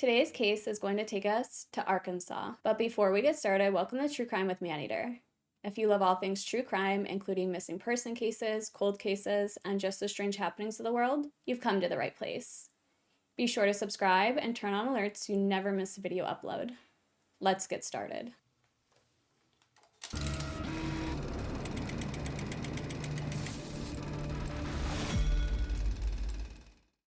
Today's case is going to take us to Arkansas. But before we get started, welcome to True Crime with Maneater. If you love all things true crime, including missing person cases, cold cases, and just the strange happenings of the world, you've come to the right place. Be sure to subscribe and turn on alerts so you never miss a video upload. Let's get started.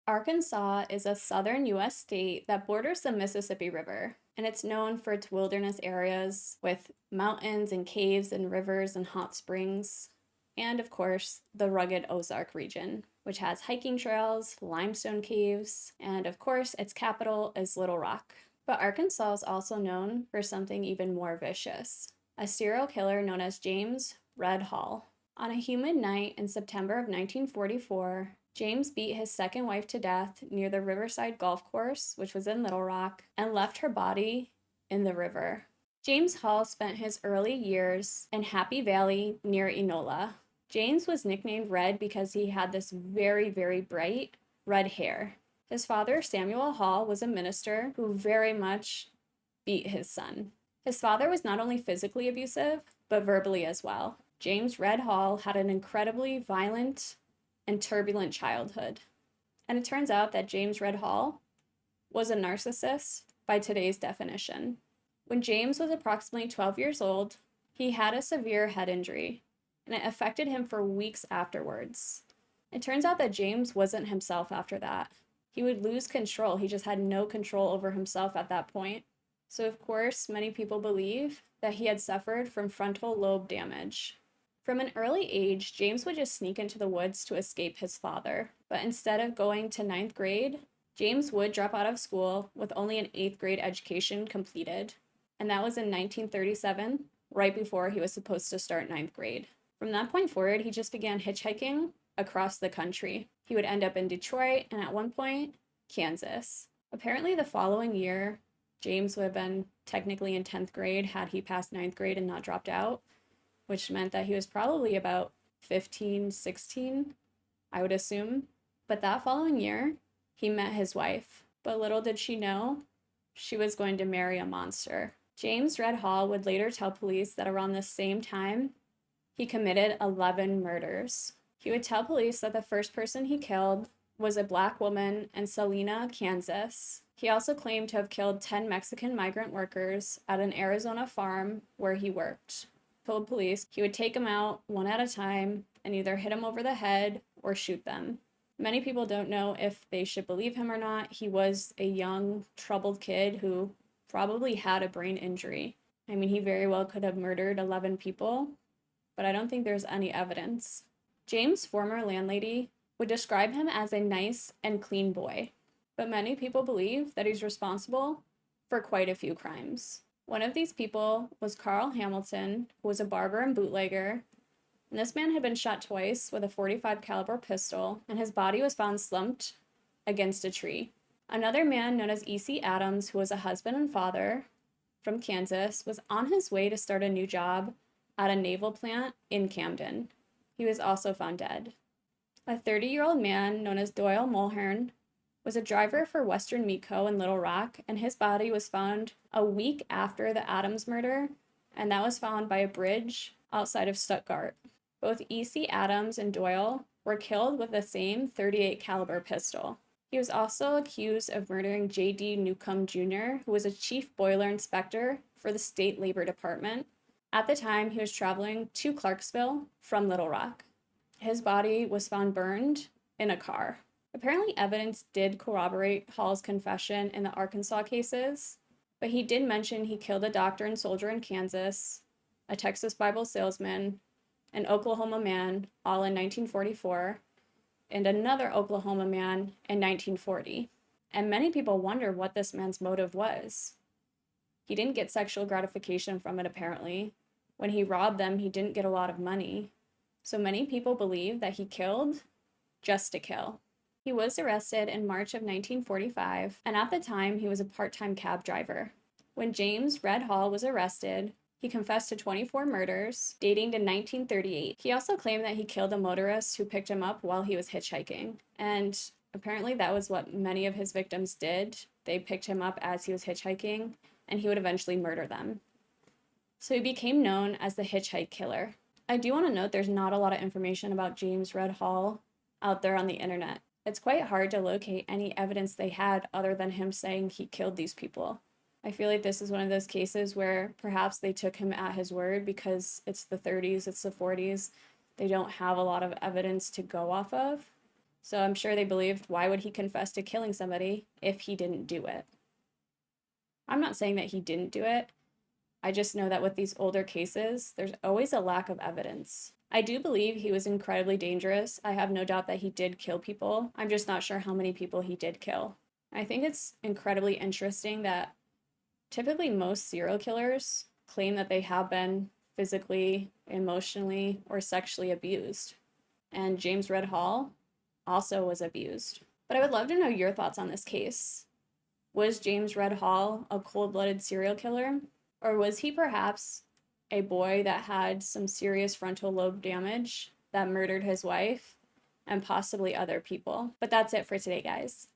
Arkansas is a southern U.S. state that borders the Mississippi River, and it's known for its wilderness areas with mountains and caves and rivers and hot springs, and of course, the rugged Ozark region, which has hiking trails, limestone caves, and of course, its capital is Little Rock. But Arkansas is also known for something even more vicious, a serial killer known as James Red Hall. On a humid night in September of 1944, James beat his second wife to death near the Riverside Golf Course, which was in Little Rock, and left her body in the river. James Hall spent his early years in Happy Valley near Enola. James was nicknamed Red because he had this very, very bright red hair. His father, Samuel Hall, was a minister who very much beat his son. His father was not only physically abusive, but verbally as well. James Red Hall had an incredibly violent and turbulent childhood. And it turns out that James Red Hall was a narcissist by today's definition. When James was approximately 12 years old, he had a severe head injury, and it affected him for weeks afterwards. It turns out that James wasn't himself after that. He would lose control. He just had no control over himself at that point. So of course, many people believe that he had suffered from frontal lobe damage. From an early age, James would just sneak into the woods to escape his father. But instead of going to 9th grade, James would drop out of school with only an 8th grade education completed. And that was in 1937, right before he was supposed to start 9th grade. From that point forward, he just began hitchhiking across the country. He would end up in Detroit and at one point, Kansas. Apparently the following year, James would have been technically in 10th grade had he passed 9th grade and not dropped out, which meant that he was probably about 15, 16, I would assume. But that following year, he met his wife. But little did she know, she was going to marry a monster. James Red Hall would later tell police that around the same time, he committed 11 murders. He would tell police that the first person he killed was a Black woman in Salina, Kansas. He also claimed to have killed 10 Mexican migrant workers at an Arizona farm where he worked. Told police he would take them out one at a time and either hit them over the head or shoot them. Many people don't know if they should believe him or not. He was a young, troubled kid who probably had a brain injury. I mean, he very well could have murdered 11 people, but I don't think there's any evidence. James' former landlady would describe him as a nice and clean boy, but many people believe that he's responsible for quite a few crimes. One of these people was Carl Hamilton, who was a barber and bootlegger. And this man had been shot twice with a .45 caliber pistol, and his body was found slumped against a tree. Another man known as E.C. Adams, who was a husband and father from Kansas, was on his way to start a new job at a naval plant in Camden. He was also found dead. A 30-year-old man known as Doyle Mulhern was a driver for Western Meat Co. in Little Rock, and his body was found a week after the Adams murder, and that was found by a bridge outside of Stuttgart. Both E.C. Adams and Doyle were killed with the same .38 caliber pistol. He was also accused of murdering J.D. Newcomb Jr., who was a chief boiler inspector for the State Labor Department. At the time, he was traveling to Clarksville from Little Rock. His body was found burned in a car. Apparently, evidence did corroborate Hall's confession in the Arkansas cases, but he did mention he killed a doctor and soldier in Kansas, a Texas Bible salesman, an Oklahoma man, all in 1944, and another Oklahoma man in 1940. And many people wonder what this man's motive was. He didn't get sexual gratification from it, apparently. When he robbed them, he didn't get a lot of money. So many people believe that he killed just to kill. He was arrested in March of 1945, and at the time, he was a part-time cab driver. When James Red Hall was arrested, he confessed to 24 murders, dating to 1938. He also claimed that he killed a motorist who picked him up while he was hitchhiking. And Apparently, that was what many of his victims did. They picked him up as he was hitchhiking, and he would eventually murder them. So he became known as the Hitchhike Killer. I do want to note there's not a lot of information about James Red Hall out there on the internet. It's quite hard to locate any evidence they had other than him saying he killed these people. I feel like this is one of those cases where perhaps they took him at his word because it's the 30s, it's the 40s. They don't have a lot of evidence to go off of. So I'm sure they believed, why would he confess to killing somebody if he didn't do it? I'm not saying that he didn't do it. I just know that with these older cases, there's always a lack of evidence. I do believe he was incredibly dangerous. I have no doubt that he did kill people. I'm just not sure how many people he did kill. I think it's incredibly interesting that typically most serial killers claim that they have been physically, emotionally, or sexually abused. And James Red Hall also was abused. But I would love to know your thoughts on this case. Was James Red Hall a cold-blooded serial killer? Or was he perhaps a boy that had some serious frontal lobe damage that murdered his wife and possibly other people? But that's it for today, guys.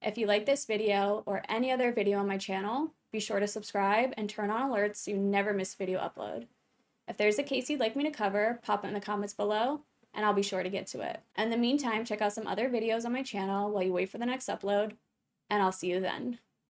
If you like this video or any other video on my channel, be sure to subscribe and turn on alerts so you never miss video upload. If there's a case you'd like me to cover, pop it in the comments below, and I'll be sure to get to it. In the meantime, check out some other videos on my channel while you wait for the next upload, and I'll see you then.